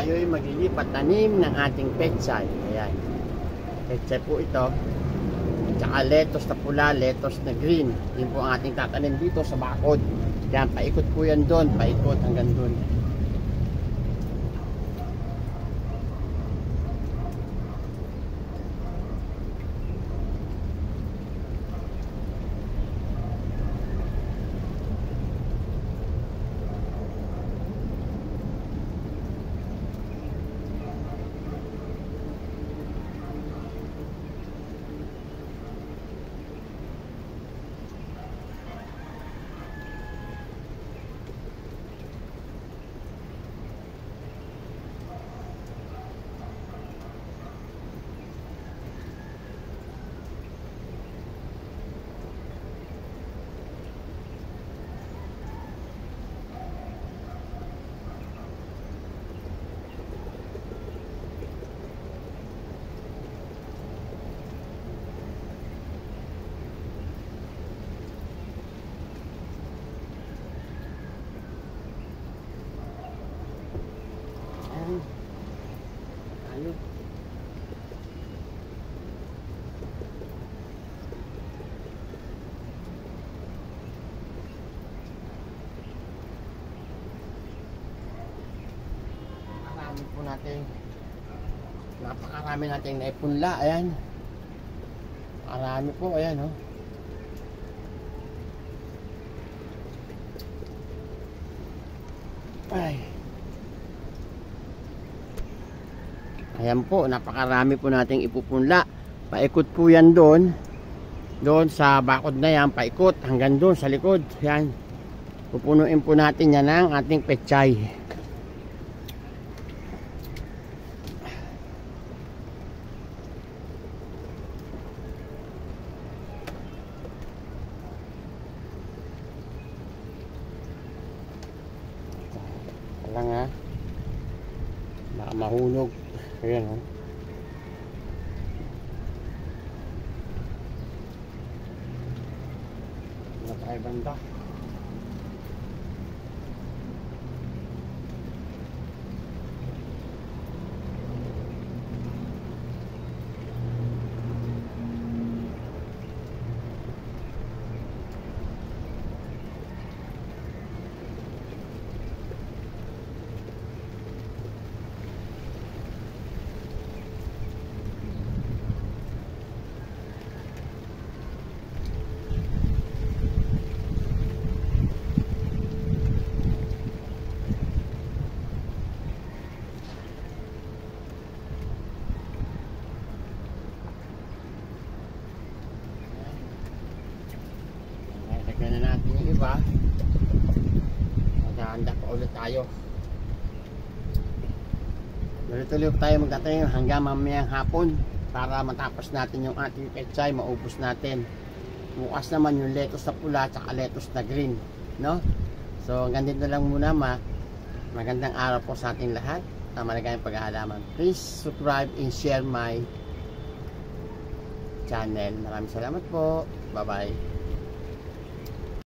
tayo ay maglilipat tanim ng ating pechay. Ayan, pechay po ito, tsaka lettuce na pula, lettuce na green. Yun po ang ating tatanim dito sa bakod. Yan, paikot po yan doon, paikot hanggang doon. Ayun. Napakarami natin naipunla. Ayan, marami po. Ayan, oh. Ay, ayan po, napakarami po nating ipupunla. Paikot po yan doon sa bakod na yan, paikot hanggang doon sa likod. Yan, pupunuin po natin yan ng ating pechay. Lang ha, baka mahulog. Ayan, oh. Wala tayo banda. Lagyan na natin yung iba. Maghahanda pa ulit tayo. Tuloy-tuloy tayo magtatanim hanggang mamayang hapon para matapos natin yung ating pechay, maubos natin. Bukas naman yung lettuce na pula at lettuce na green, no? So hanggang dito lang muna. Magandang araw po sa ating lahat. Maligayang paghahalaman. Please subscribe and share my channel. Maraming salamat po. Bye bye.